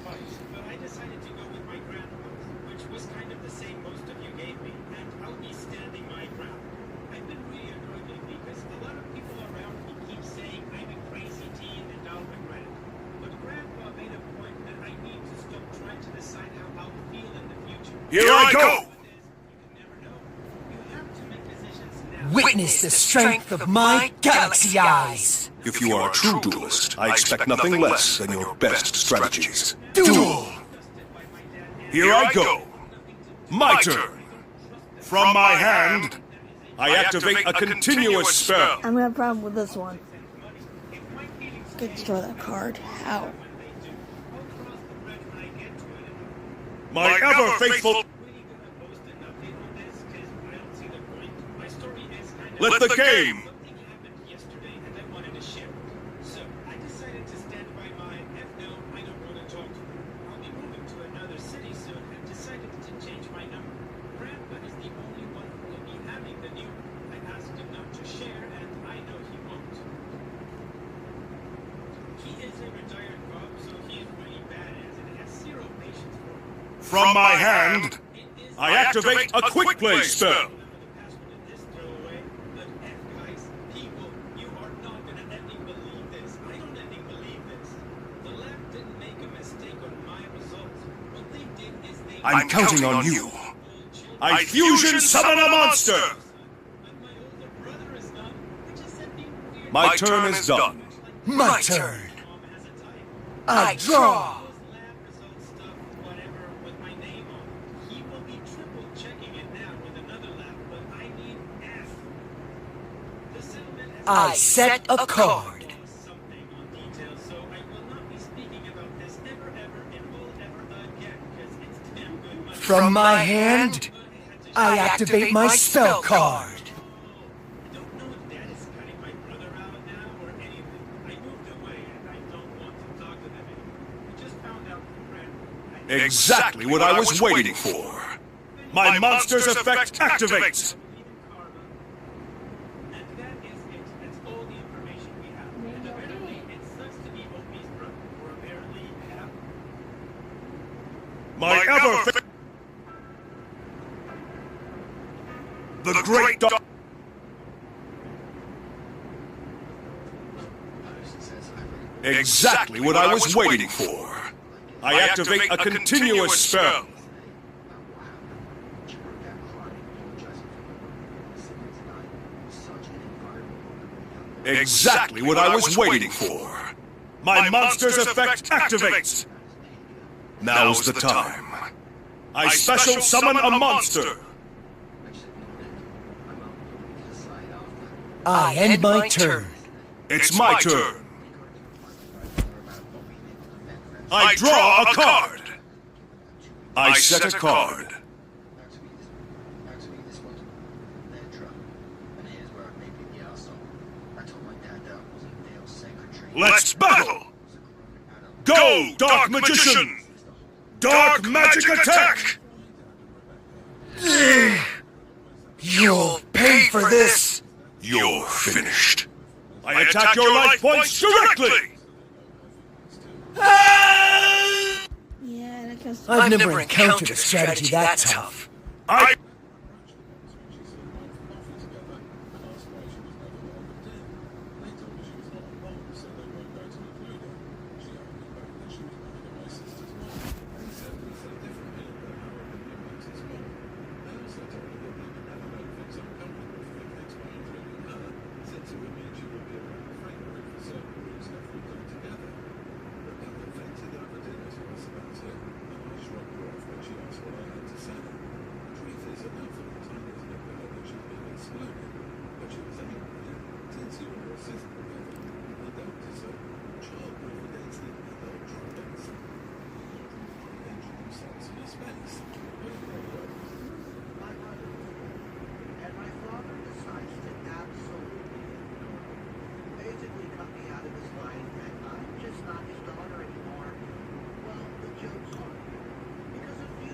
advice, but I decided to go with my grandpa's, which was kind of the same most of you gave me, and I'll be standing my ground. I've been really annoyed lately because a lot of people around me keep saying I'm a crazy teen and I'll regret it. But Grandpa made a point that I need to stop trying to decide how I'll feel in the future. Here I go! Witness the strength of my galaxy eyes! If you are a true duelist, I expect nothing less than your best strategies. Duel! Here I go! My turn! From my hand, I activate a continuous spell. I'm gonna have a problem with this one. Good, destroy that card. How? My ever-faithful... Let the game! Something happened yesterday and I wanted to share it. So I decided to stand by my no, I don't want to talk to her. I'll be moving to another city soon and decided to change my number. Grandpa is the only one who will be having the new. I asked him not to share and I know he won't. He is a retired cop, so he is really badass and has zero patience for me. From my hand, I activate a quick play spell. I'm counting on you. I fusion summon a monster! My turn is done. My turn! I draw! I set a card. From my hand, I activate my spell card. I don't know if Dad is cutting my brother out now or anything. I moved away and I don't want to talk to them anymore. I just found out from Brad. Exactly what I was waiting for. My monster's effect activates. And that is it. That's all the information we have. And apparently it sucks to be Opie's brother. Or apparently have. My ever... The great dog. Exactly what I was waiting for. I activate a continuous spell. Exactly what I was waiting for. My monster's effect activates. Now's the time. I special summon a monster. I end my turn. It's my turn. I draw a card. I set a card. Let's battle! Go, Dark Magician! Dark Magic Attack! You'll pay for this! You're finished. I attack your life points directly! Yeah, that goes. I've never encountered a strategy that tough. I...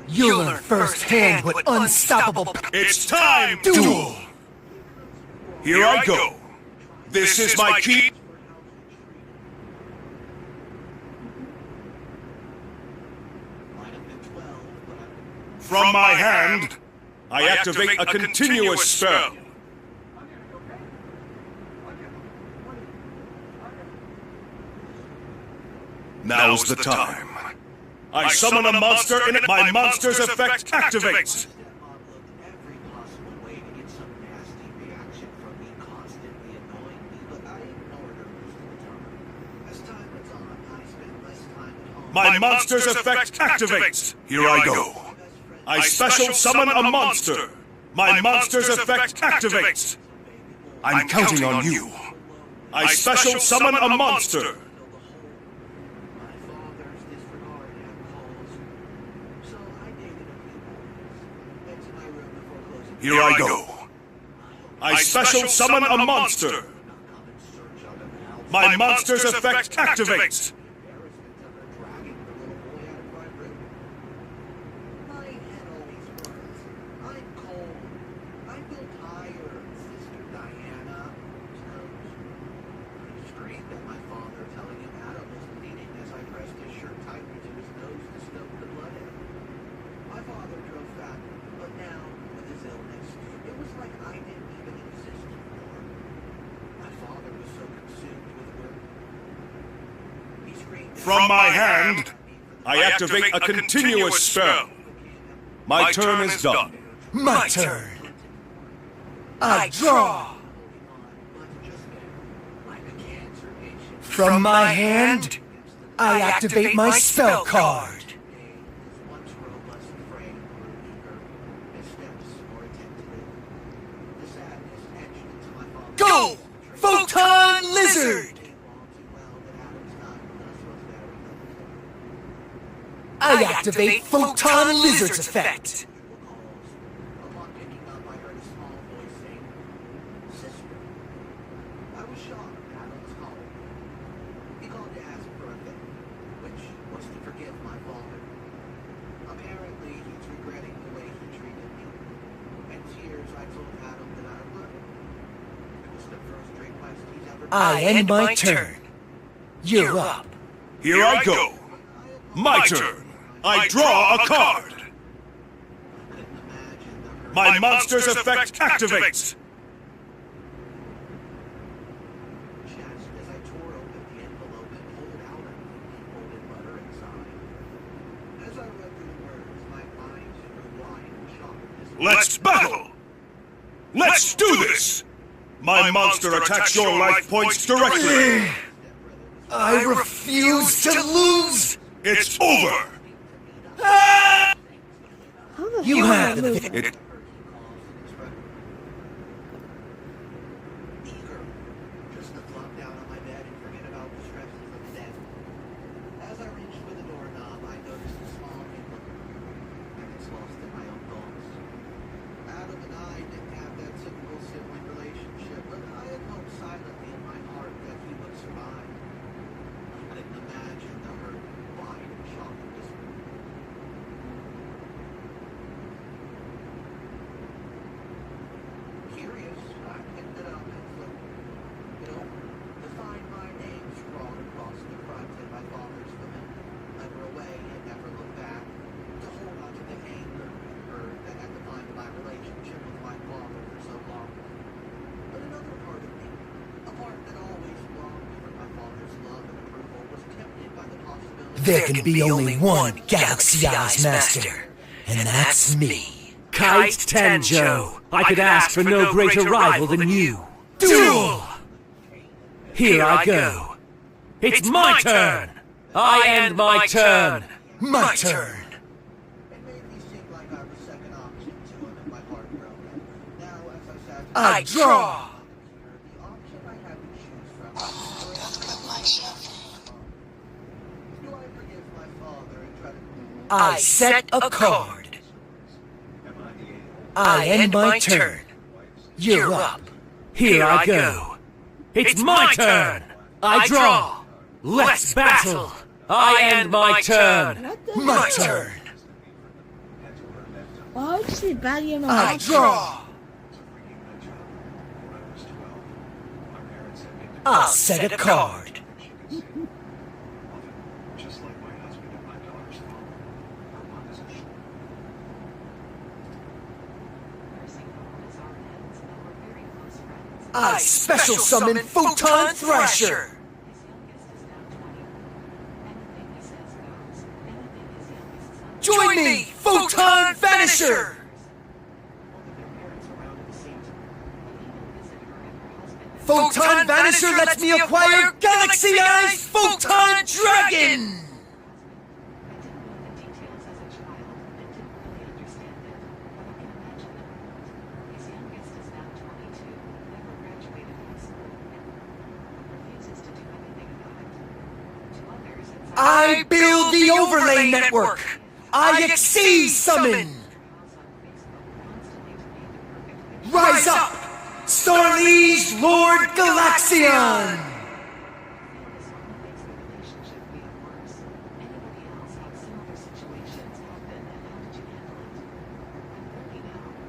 You'll learn firsthand what unstoppable It's time, Duel! Here I go. This is my key. From my hand, I activate a continuous spell. Now's the time. I summon a monster and my monster's effect activates. Every possible way to get some nasty reaction from me constantly annoying me, but I ignored her most of the time. As time went on, I spent less time at home. My monster's effect activates. Here I go. I special summon a monster. My monster's effect activates. I'm counting on you. I special summon a monster. My father's disregard had calls, so I dated a few boys. Went to my room before closing. Here I go. I special summon a monster. Not come and search out of the house. My monster's effect activates. Embarrassment of her dragging the little boy out of my room. My head always hurts. I'm cold. I feel tired, Sister Diana. I screamed at my father, telling him Adam was bleeding as I pressed his shirt tightly to his nose to stoke the blood in it. My father drove back, but now, with his illness, it was like I didn't even exist anymore. My father was so consumed with work. He screamed From my hand, I activate a continuous spell. My turn is done. My turn. I draw. From my hand, I activate my spell card. Go! Photon Lizard! I activate Photon Lizard's effect. Upon picking up, I heard a small voice saying, "Sister." I was shocked Adam was calling. He called to ask for a favor, which was to forgive my father. Apparently, he's regretting the way he treated me. In tears, I told Adam that I would. It was the first request he's ever made. I end my turn. You're up. Here I go. My turn. I draw a card. My monster's effect activates. Just as I tore open the envelope and pulled out a neatly folded letter inside. As I read through the words, my eyes grew wide in shock and dismay. Let's battle. Let's do this. My monster attacks your life points directly. I refuse to lose. It's over. How the You hell have am I the moving? It, Eager, just to flop down on my bed and forget about the stresses of the day. As I reached for the doorknob, I noticed a small inkling, and it's lost in my own thoughts. Adam and I didn't have that typical sibling relationship, but I had hoped silently in my heart that he would survive. I couldn't imagine the hurt, wide, and shock of this room. Curious, I picked it up and flipped it. You know, to find my name scrawled across the front and my father's familiar, never away and never look back, to hold on to the anger and hurt that had defined my relationship with my father for so long. But another part of me, a part that always longed for my father's love and approval, was tempted by the possibility There can be only one Galaxy Eyes Master, and that's me. Kite Tenjo, I could ask for no greater rival than you. Duel! Here I go. It's my turn! I end my turn! My turn. it made me seem like I was second option to him and my heart broke. Now, as I sat I draw. the option I had to choose from do I forgive my father and try to I set a card. I end my turn. You're up. Here I go. It's my turn! I draw! Let's battle! I end my turn! What the My hell? turn. Why would you say baddie on a I monster? draw. I'll set a card. I special summon Photon Thrasher! Join me, Photon Vanisher! Photon Vanisher lets me acquire Galaxy Eyes Photon Dragon! I build the overlay network! I exceed summon! Rise up! Star Liege Lord Galaxion!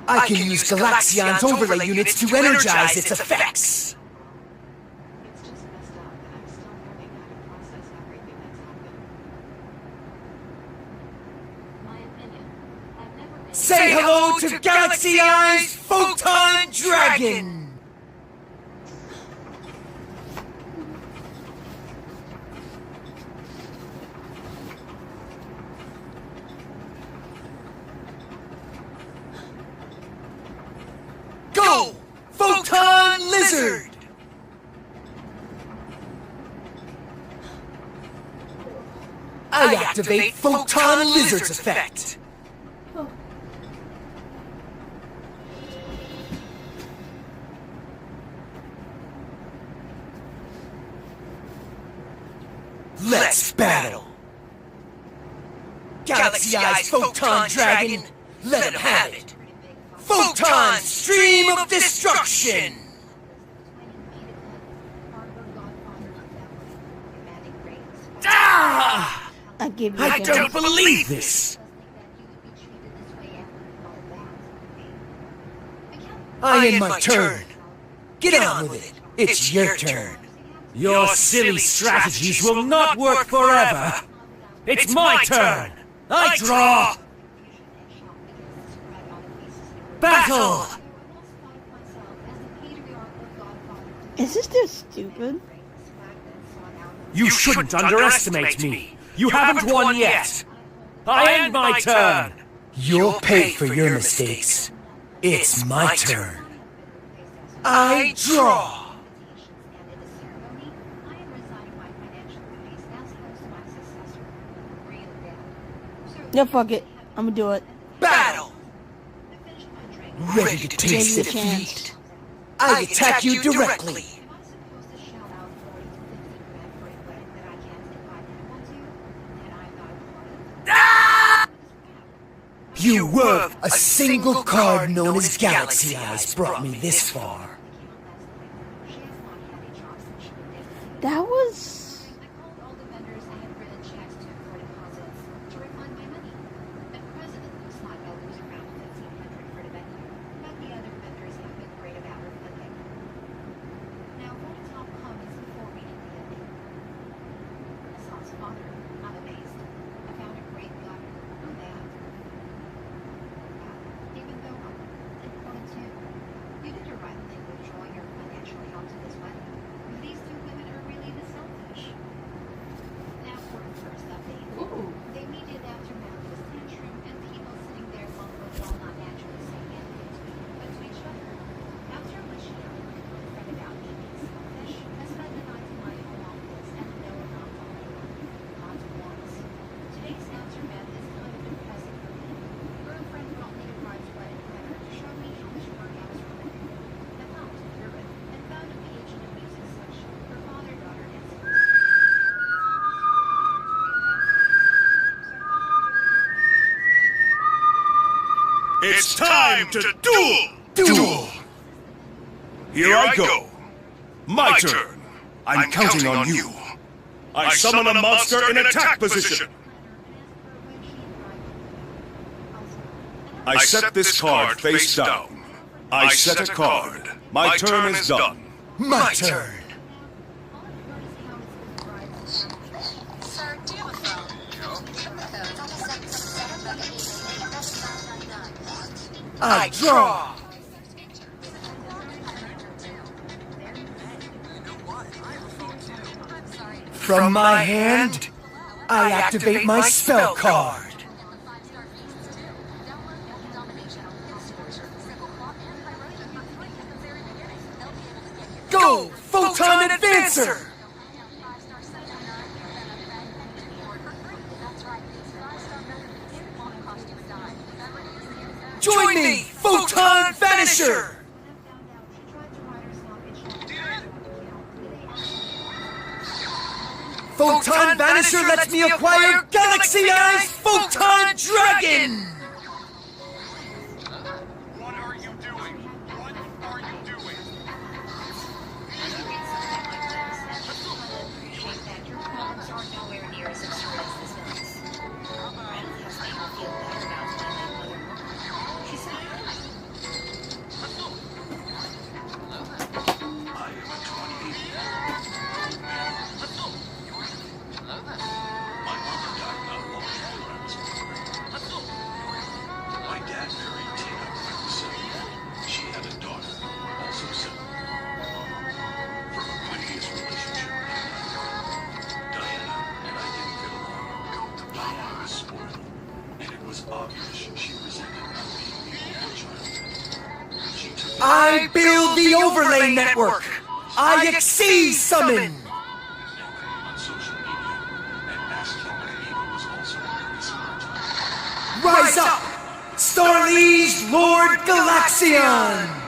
I can use Galaxion's overlay units to energize its effects! Say hello to Galaxy Eyes Photon Dragon! Go! Photon Lizard! I activate Photon Lizard's effect! Let's battle! Galaxy Eyes Photon Dragon, let him have it! Photon Stream of Destruction! Ah! I give you I don't believe this! I end my turn! Get on with it! It's your turn! Your silly strategies will not work forever! It's my turn! I draw! Battle! Is this just stupid? You shouldn't underestimate me! You haven't won yet! I end my turn! You'll pay for your mistakes. It's my turn. I draw! Yeah, fuck it. I'm gonna do it. Battle! Ready to taste Give you a defeat? I attack you directly! You were a single card known as Galaxy Eyes brought me this far. That was... It's time to duel! Here I go. My turn. I'm counting on you. I summon a monster in attack position. I set this card face down. I set a card. My turn is done. My turn. Sir, do you have a phone? Give him the code. I draw! From my hand, I activate my spell card. Go, Photon Advancer! Join me, Photon Vanisher! Photon Vanisher lets me acquire Galaxy Eyes Photon Dragon! What are you doing? What are you doing? Your problems are nowhere near as absurd as this one's. Ren has made me feel better about my late mother. She said, I am a 28. My mother died not long after I was born. My dad married Tina when I was 7. She had a daughter, also 7. From a previous relationship, Diana and I didn't get along. The Papa was spoiled, and it was obvious she resented not being the only child. She took I build the overlay network! I exceed summon! on social media and asked him if Eva was also increasing her time. Rise up! Star Liege Lord Galaxion! And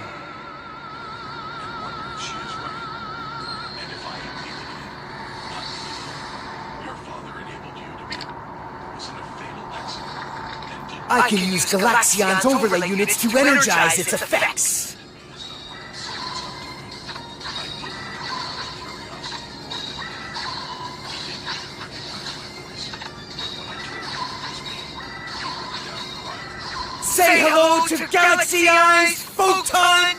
wonder if she is right. And if I am the idiot, not the idiot your father enabled you to be, was in a fatal accident and did I can use Galaction's overlay units to energize its effects. Say hello to Galaxy Eyes Photon!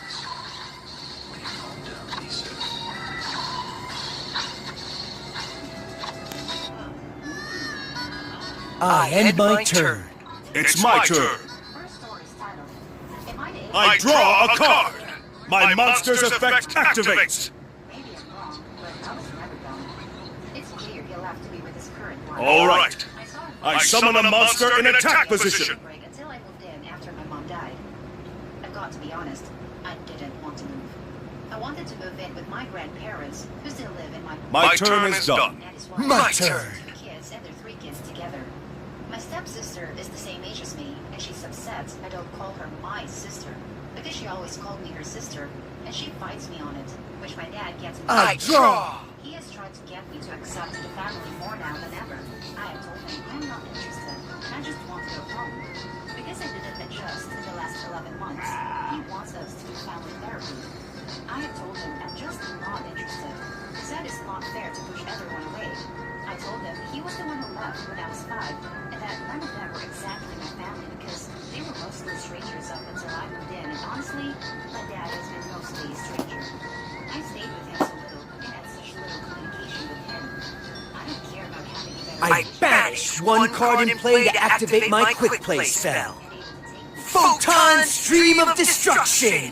I end my turn. It's my turn. first story's titled, Am I the I draw a card. My monster's effect activates. Maybe I'm wrong, but I was never dumb. It's clear he'll have to be with his current one. All right. I saw him I summon a monster in attack position. break until I moved in after my mom died. I've got to be honest, I didn't want to move. I wanted to move in with my grandparents, who still live in My turn is done. and his wife. My turn. 2 kids and their 3 kids together. My stepsister is the same age as me, and she's upset I don't call her my sister, because she always called me her sister, and she fights me on it, which my dad gets me. I draw! He has tried to get me to accept the family more now than ever. I have told him I'm not interested, and I just want to go home. Because I didn't adjust in the last 11 months, he wants us to do family therapy. I have told him I'm just not interested. He said it's not fair to push everyone away. I told him he was the one who left when I was 5, and that none of them were exactly my family because they were mostly strangers up until I moved in, and honestly, my dad has been mostly a stranger. I stayed with him so little and had such little communication with him. I don't care about having a better I relationship banish with one card in play to activate my quick play spell. and able to take me. Photon Stream of Destruction!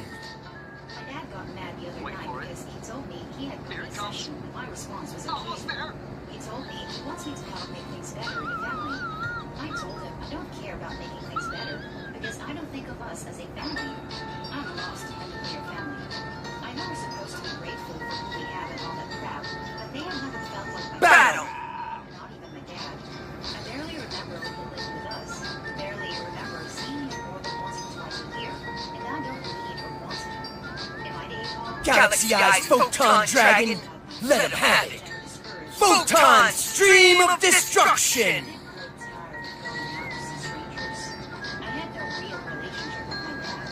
My dad got mad the other night because he told me he had quit his session, and my response was okay. He told me he wants me to help make things better in the family. I told him I don't care about making things better because I don't think of us as a family. I'm lost in the nuclear family. I know we're supposed to be grateful for who we have and all that crap, but they have never felt like my Battle! Not even my dad. I barely remember when he lived with us. Barely remember seeing him more than once or twice a year, and I don't need or want him. Am I the a-hole? Galaxy Eyes Photon Dragon! Let him have it! Photon Stream of Destruction! I had no real relationship with my dad.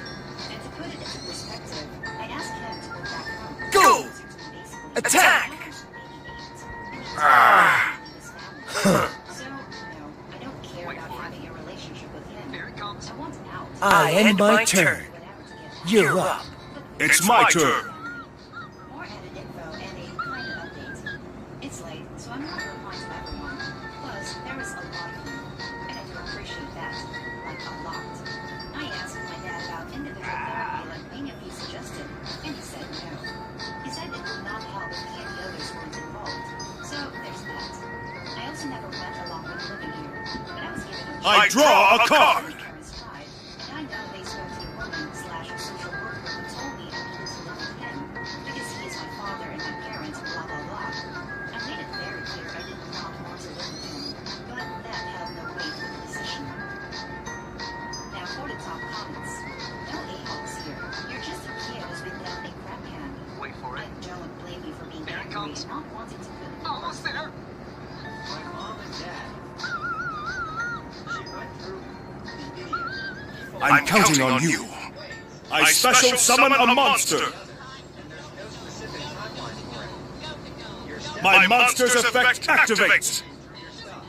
And to put it into perspective, I asked him to go back home. Go! Basically, Attack! So, no, I don't care about having a relationship with him. I want out. I end my turn. Whatever to get You're up. It's my turn. More added info and a kind of update. It's late, so I'm not replying to everyone. Plus, there is a lot of you, and I do appreciate that, like a lot. I asked my dad about individual therapy like many of you suggested, and he said no. He said it would not help if he and the others weren't involved. So there's that. I draw a card. Parents tried, and I know they spoke to a woman/social worker who told me I needed to live with him because he is my father and my parents, blah blah blah. I made it very clear I did not want to live with him, but that held no weight with the decision. Now for the top comments. No a-holes here. You're just a kid who's been down a crap can. Wait for it. And don't blame me for being There it angry comes. and not wanting to put it Almost there. My mom and dad. She went through the idiot. I'm counting on you. I special summon a monster. And there's no specific timeline for it. Your step My monster's effect activates. through your stuff,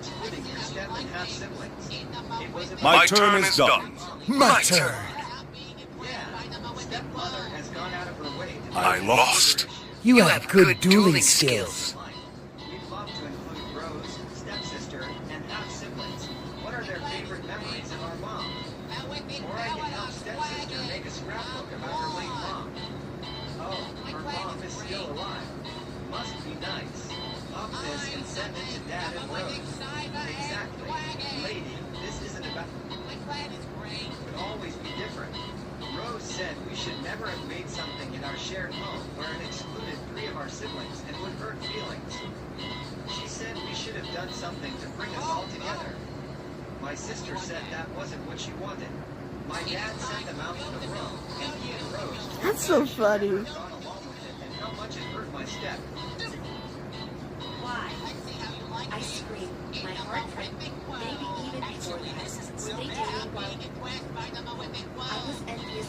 including your step and half siblings. It was about My turn is done. My turn. yeah. Stepmother has gone out of her way to I lost. You have good dueling skills. We'd love to include Rose, stepsister, and half siblings. What are their favorite memories of our mom? Or I can help stepsister make a scrapbook about her late mom. Oh, her mom is still alive. Must be nice. Up this and send it to Dad and Rose. Exactly. Lady, this isn't about... Would always be different. Rose said we should never have made something in our shared home where it excluded 3 of our siblings and would hurt feelings. She said we should have done something to bring us all together. My sister said that wasn't what she wanted. My dad sent them out to the room, and he and Rose told That's me so I should funny. have gone along with it and how much it hurt my step. Why? I screamed, my heart broke, maybe even before that. Were they dating while I was envious?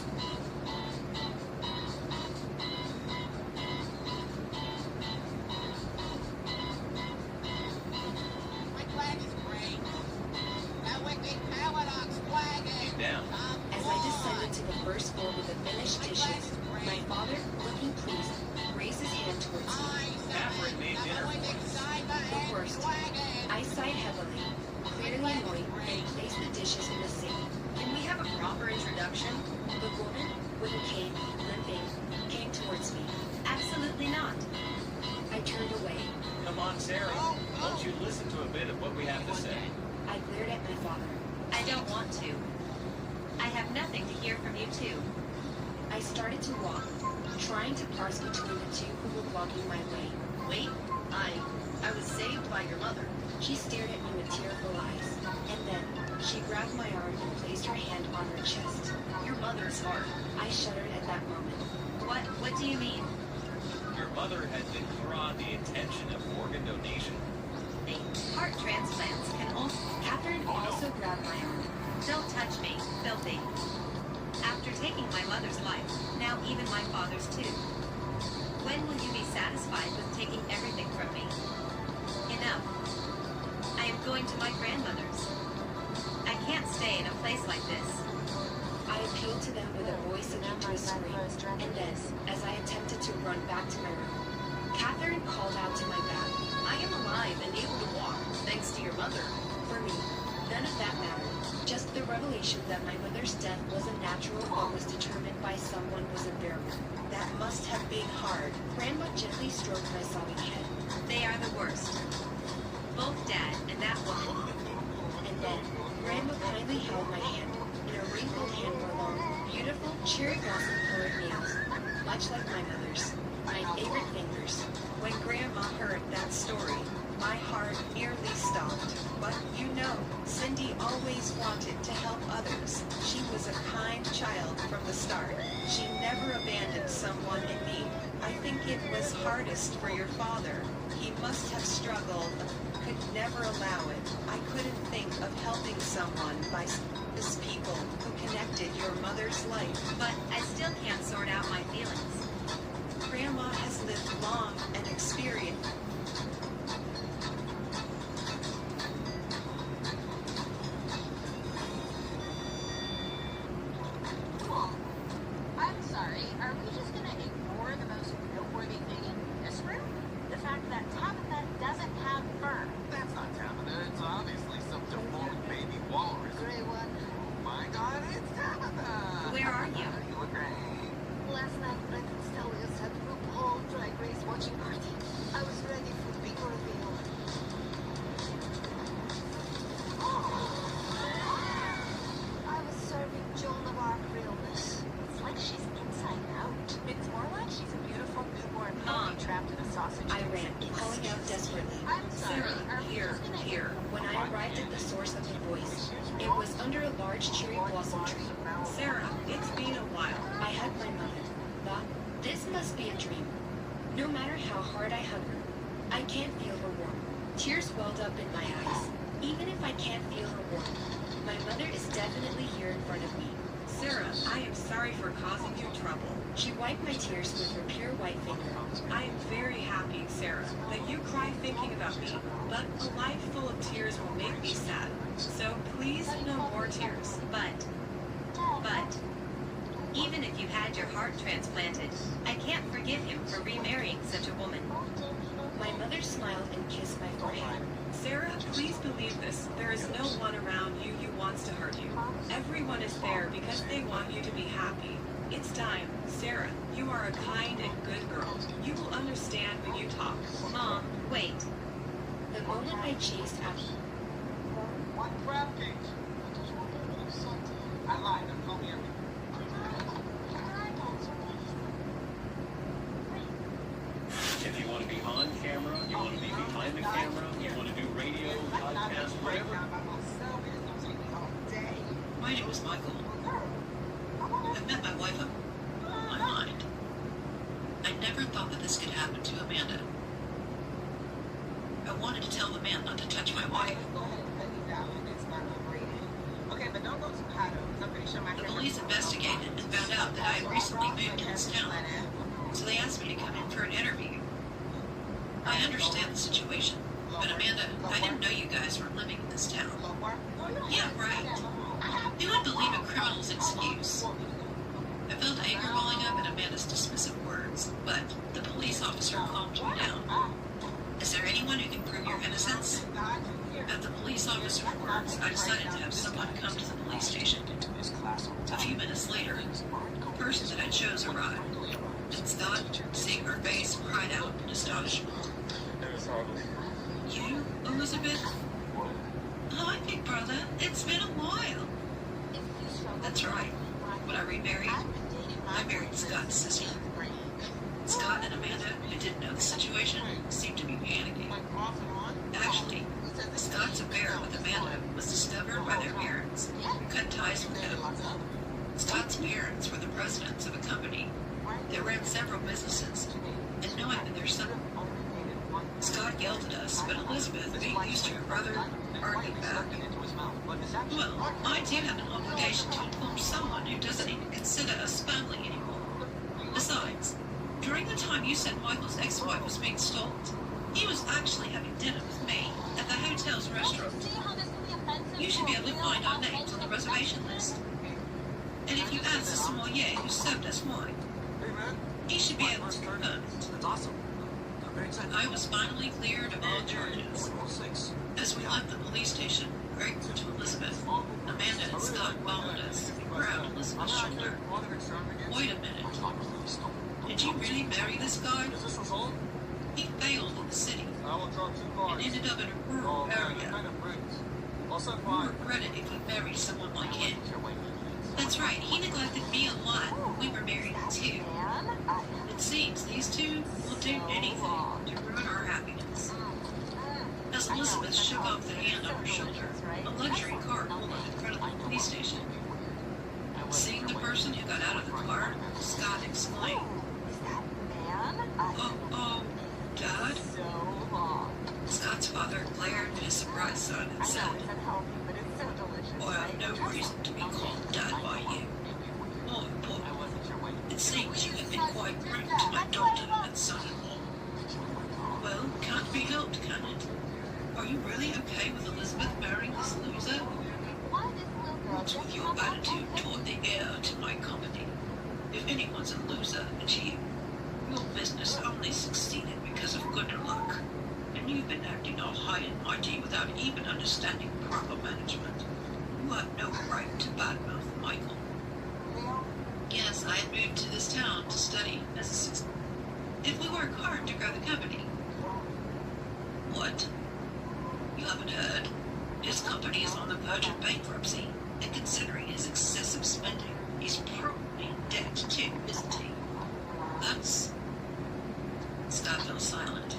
As I descended to the first floor with the finished dishes, my father, looking pleased, raised his hand towards me. Catherine made dinner for us. The worst. I sighed heavily, clearly annoyed, and placed the dishes in the sink. Can we have a proper introduction? The woman, with a cane, limping, came towards me. Absolutely not. I turned away. Come on, Sarah. Won't you listen to a bit of what we have to say? I glared at my father. I don't want to. I have nothing to hear from you two. I started to walk, trying to parse between the two who were walking my way. Wait, I was saved by your mother. She stared at me with tearful eyes, and then she grabbed my arm and placed her hand on her chest. Your mother's heart. I shuddered at that moment. What do you mean? Your mother had been drawn the attention of organ donation. Heart transplants can also... Catherine also grabbed my arm. Don't touch me, filthy. After taking my mother's life, now even my father's too. When will you be satisfied with taking everything from me? Enough. I am going to my grandmother's. I can't stay in a place like this. I appealed to them with a voice akin to a scream, and then, as I attempted to run back to my room, Catherine called out to my back. I am alive and able to walk, thanks to your mother. For me, none of that mattered. Just the revelation that my mother's death wasn't natural but was determined by someone was unbearable. That must have been hard. Grandma gently stroked my sobbing head. They are the worst. Both Dad and that woman. And then, Grandma kindly held my hand. In her wrinkled hand were long, beautiful, cherry blossom-colored nails, much like my mother's. My favorite fingers. When Grandma heard that story, my heart nearly stopped. But you know, Cindy always wanted to help others. She was a kind child from the start. She never abandoned someone in need. I think it was hardest for your father. He must have struggled, could never allow it. I couldn't think of helping someone by these people who connected your mother's life. But I still can't sort out my feelings. Grandma has lived long and experienced. I'm sorry, are we just gonna ignore the most noteworthy thing in this room? The fact that Tabitha doesn't have fur. That's not Tabitha. It's obviously some deformed baby walrus. Gray one. Oh my god, it's Tabitha! Where are you? You look great. Last night, Brent and Stellius had RuPaul Drag Race watching party. I was ready. When I arrived at the source of the voice, it was under a large cherry blossom tree. Sarah, it's been a while. I hugged my mother, thought, this must be a dream. No matter how hard I hug her, I can't feel her warmth. Tears welled up in my eyes. Even if I can't feel her warmth, my mother is definitely here in front of me. Sarah, I am sorry for causing you trouble. She wiped my tears with her pure white finger. I am very happy, Sarah, that you cry thinking about me, but a life full of tears will make me sad. So please, no more tears. But, even if you had your heart transplanted, I can't forgive him for remarrying such a woman. My mother smiled and kissed my forehead. Sarah, please believe this. There is no one around you who wants to hurt you. Everyone is there because they want you to be happy. It's time. Sarah, you are a kind and good girl. You will understand when you talk. Mom, wait. The moment I chased after One crab cake. I lied. I'm filming everything. If you want to be on camera, you want to be behind the camera, you want to do radio, podcast, whatever. My name is Michael. I've met my wife on my mind. I never thought that this could happen to Amanda. I wanted to tell the man not to touch my wife. The police investigated and found out that I had recently moved to this town, so they asked me to come in for an interview. I understand the situation, but Amanda, I didn't know you guys were living in this town. Yeah, right. Who would believe a criminal's excuse? I felt anger welling up at Amanda's dismissive words, but the police officer calmed me down. Is there anyone who can prove your innocence? At the police officer's words, I decided to have someone come to the police station. A few minutes later, the person that I chose arrived, and Scott, seeing her face, cried out in astonishment. You, Elizabeth? Hi, big brother. It's been a while. That's right. When I remarried, I married Scott's sister. Scott and Amanda, who didn't know the situation, seemed to be panicking. Actually, Scott's affair with Amanda was discovered by their parents, who cut ties with them. Scott's parents were the presidents of a company. They ran several businesses, and knowing that their son... Scott yelled at us, but Elizabeth, being used to her brother, argued back. Well, I do have an obligation to inform someone who doesn't even consider us family anymore. Besides, during the time you said Michael's ex-wife was being stalked, he was actually having dinner with me at the hotel's restaurant. You should be able to find our names on the reservation list. And if you ask the sommelier who served us wine, he should be able to confirm it. I was finally cleared of all charges. As we left the police station, grateful to Elizabeth, Amanda and Scott followed us and grabbed Elizabeth's shoulder. Wait a minute. Did you really marry this guy? He failed in the city and ended up in a rural area. We regret it if you married someone like him. That's right, he neglected me a lot when we were married too. It seems these two will do anything to ruin our happiness. As Elizabeth shook off the hand on her shoulder, a luxury car pulled up in front of the police station. Seeing the person who got out of the car, Scott exclaimed, Oh, Dad? Scott's father glared at his surprised son and said, I have no reason to be called Dad by you. More important, it seems you have been quite rude to my daughter and son-in-law. Well, can't be helped, can it? Are you really okay with Elizabeth marrying this loser? What's with your attitude toward the heir to my company? If anyone's a loser, it's you. Your business only succeeded because of good luck. And you've been acting all high and mighty without even understanding proper management. You have no right to badmouth Michael. Yes, I had moved to this town to study as a citizen. If we work hard to grow the company. What? You haven't heard? His company is on the verge of bankruptcy, and considering his excessive spending, he's probably in debt too, isn't he? That's... Scott fell silent.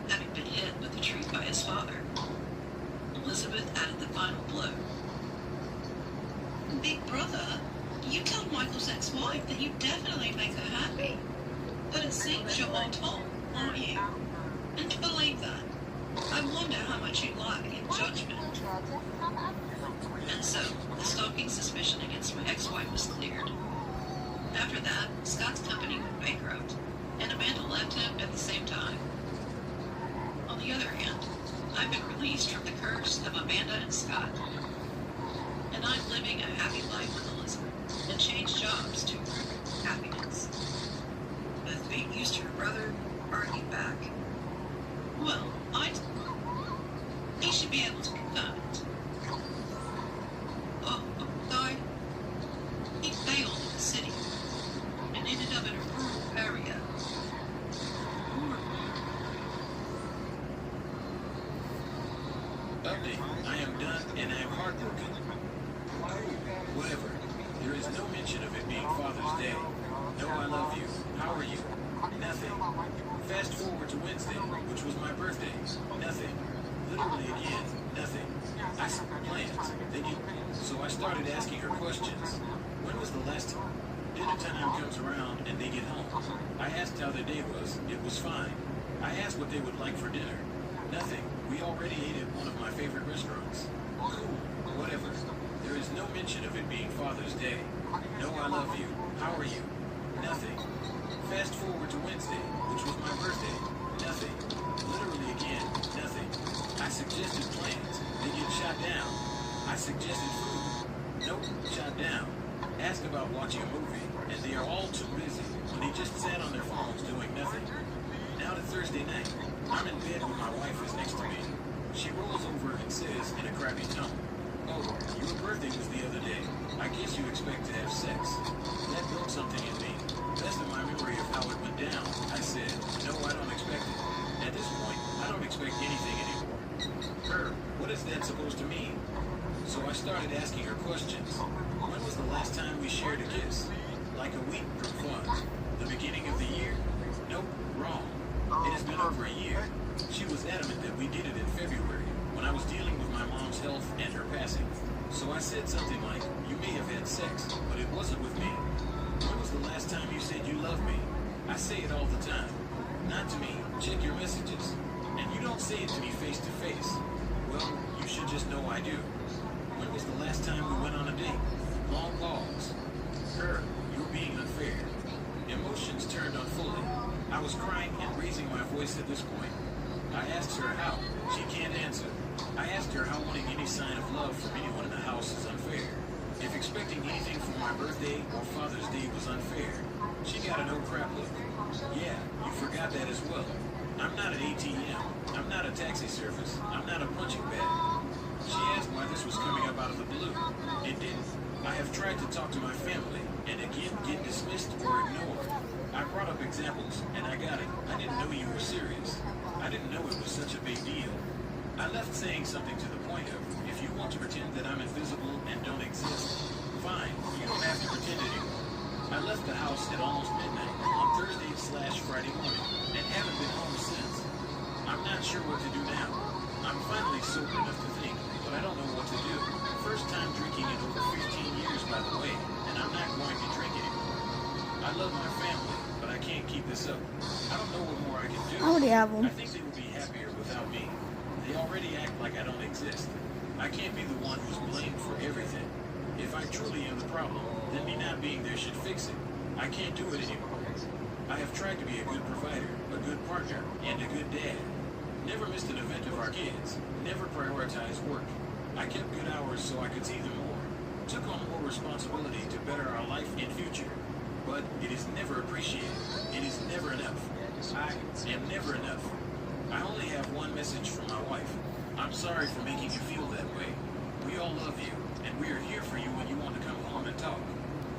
Having been hit with the truth by his father, final blow. Big brother, you told Michael's ex-wife that you definitely make her happy. But it seems you're on top, aren't you? And to believe that, I wonder how much you lie in judgment. And so, the stalking suspicion against my ex-wife was cleared. After that, Scott's company went bankrupt, and Amanda left him at the same time. On the other hand, I've been released from the curse of Amanda and Scott. And I'm living a happy life with Elizabeth, and changed jobs to improve happiness. Beth being used to her brother, argued back. Well, he should be able to confirm it. Oh, died. He failed in the city, and ended up in a rural area. Update. I am done, and I am heartbroken. Whatever. There is no mention of it being Father's Day. No, I love you. How are you? Nothing. Fast forward to Wednesday, which was my birthday. Nothing. Literally again, nothing. I saw plans. So I started asking her questions. When was the last time? Dinner time comes around and they get home. I asked how their day was. It was fine. I asked what they would like for dinner. Nothing. We already ate at one of my favorite restaurants. Cool. Whatever. There is no mention of it being Father's Day. No, I love you. How are you? Nothing. Fast forward to Wednesday, which was my birthday. Nothing. Literally again, nothing. I suggested plans. They get shot down. I suggested food. Nope, shot down. Asked about watching a movie, and they are all too busy when they just sat on their phones doing nothing. Now to Thursday night. I'm in bed when my wife is next to me. She rolls over and says in a crappy tone, "Oh, your birthday was the other day. I guess you expect to have sex." That broke something in me. That's in my memory of how it went down. I said, "No, I don't expect it." At this point, I don't expect anything anymore. Her, what is that supposed to mean? So I started asking her questions. When was the last time we shared a kiss? Like a week for fun. The beginning of the year? Nope, wrong. It has been over a year. She was adamant that we did it in February, when I was dealing with my mom's health and her passing. So I said something like, "You may have had sex, but it wasn't with me." When was the last time you said you love me? I say it all the time. Not to me. Check your messages. And you don't say it to me face to face. Well, you should just know I do. When was the last time we went on a date? Long pause. Her, you're being unfair. Emotions turned on fully. I was crying and raising my voice at this point. I asked her how. She can't answer. I asked her how wanting any sign of love from anyone in the house is unfair. If expecting anything for my birthday or Father's Day was unfair. She got an oh crap look. Yeah, you forgot that as well. I'm not an ATM. I'm not a taxi service. I'm not a punching bag. She asked why this was coming up out of the blue. It didn't. I have tried to talk to my family and again get dismissed or ignored. I brought up examples and I got it. I didn't know you were serious. I didn't know it was such a big deal. I left saying something to the point of, if you want to pretend that I'm invisible and don't exist, fine, you don't have to pretend anymore. I left the house at almost midnight on Thursday/Friday morning and haven't been home since. I'm not sure what to do now. I'm finally sober enough to think, but I don't know what to do. First time drinking in over 15 years, by the way, and I'm not going to drink anymore. I love my family, but I can't keep this up. I don't know what more I can do. I already have them. I think they will be happier without me. They already act like I don't exist. I can't be the one who's blamed for everything. If I truly am the problem, then me not being there should fix it. I can't do it anymore. I have tried to be a good provider, a good partner, and a good dad. Never missed an event of our kids. Never prioritized work. I kept good hours so I could see them more. Took on more responsibility to better our life and future. But it is never appreciated. It is never enough. I am never enough. I only have one message from my wife. I'm sorry for making you feel that way. We all love you, and we are here for you when you want to come home and talk.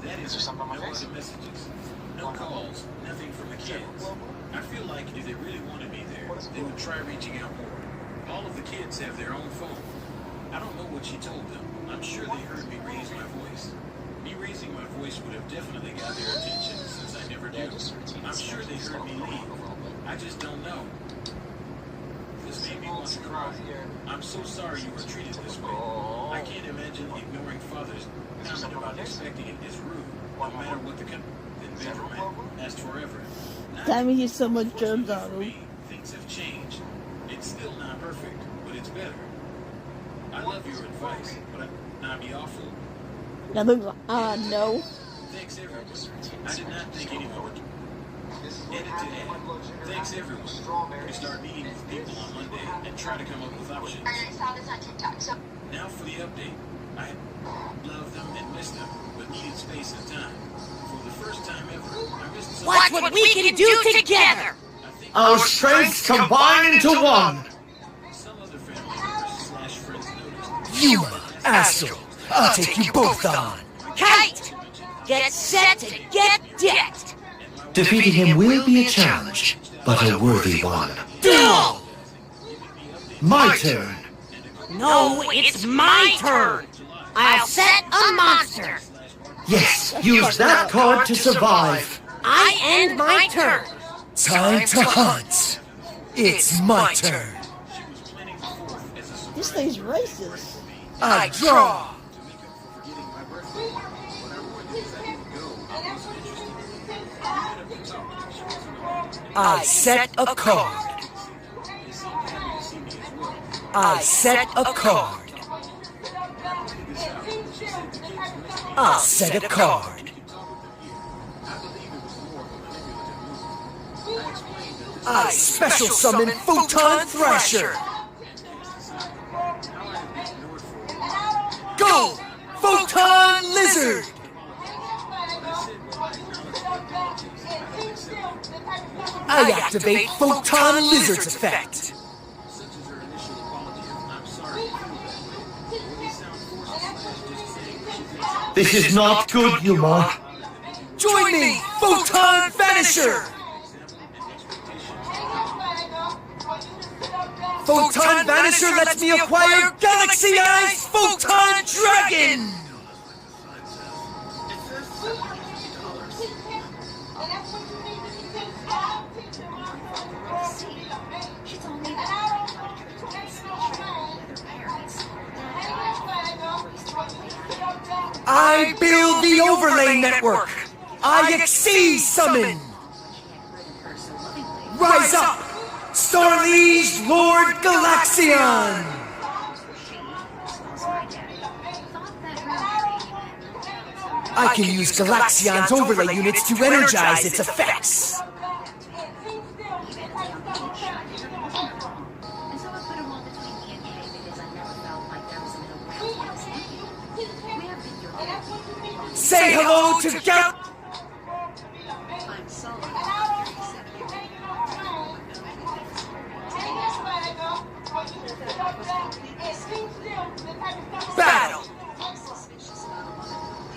That is no other messages. No calls, nothing from the kids. I feel like if they really wanted me there, they would try reaching out more. All of the kids have their own phone. I don't know what she told them. I'm sure they heard me raise my voice. Me raising my voice would have definitely got their attention since I never do. I'm sure they heard me leave. I just don't know. This words made me want to cry. I'm so sorry you were treated this way. I can't imagine ignoring Father's comment about expecting it is rude, no matter what the Benjamin asked forever. Damn, he so much germs on him. Things have changed. It's still not perfect, but it's better. I love your advice, but I'd be awful. That looks like, no. Thanks everyone. I did not think anyone would. Edited ad. Thanks everyone. We start meeting with people on Monday and try to come up with options. I saw this on TikTok, so Now for the update. I love them and miss them, but needed space and time. For the first time ever, I missed some. Watch what we can do together! Our strengths combine into one! Some other family members / friends noticed. You asshole! I'll take you both on! Kite! Get set to get decked! Defeating him will be a challenge, but a worthy one. Duel! My turn! No, it's my turn! I'll set a monster! Yes, use that card to survive. I end my turn! Time to hunt. It's my turn! This thing's racist. I draw! I set a card. I set a card. I'll set a card. I special summon Photon Thrasher. Go! Photon Lizard! I activate Photon Lizard's effect. This is not good, Yuma. Join me, Photon Vanisher! Photon Vanisher lets me acquire Galaxy Eyes Photon Dragon! I build the overlay network! I exceed summon! Rise up! Star Liege Lord Galaxion! I can use Galaxion's overlay units to energize its effects. Say hello to Gal... Battle!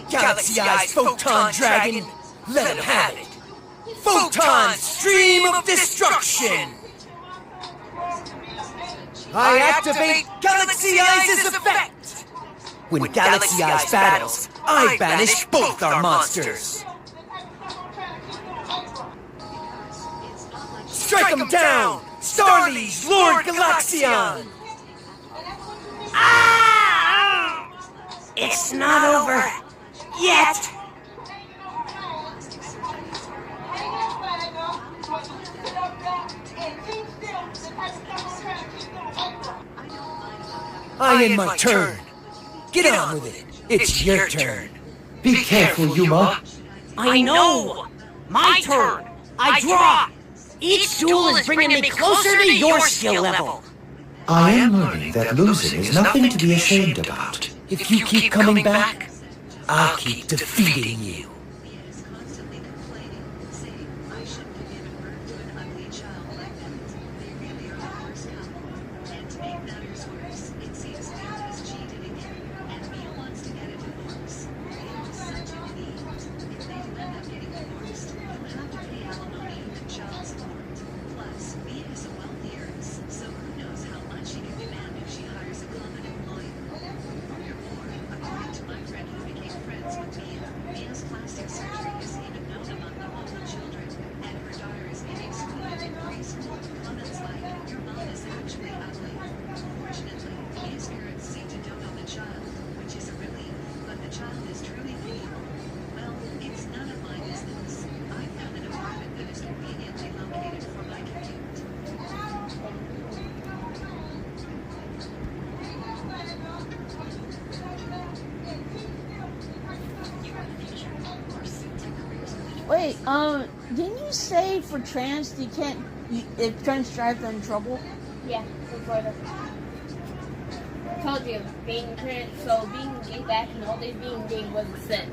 Galaxy Eyes Photon Dragon, let him have it! Photon Stream of Destruction! I activate Galaxy Eyes' effect! When Galaxy Eyes battles, I banish both our monsters! Strike him down! Star Liege Lord Galaxion! Ah! It's not over yet! I end my turn. Get on with it. It's your turn. Be careful, Yuma. I know! My turn! I draw! Each duel is bringing me closer to your skill level! I am learning that losing is nothing to be ashamed about. If you keep coming back, I'll keep defeating you. Wait, didn't you say for trans you can't, if trans drive them in trouble? Yeah, before the told you being trans, so being gay back in the old days, being gay was a sin.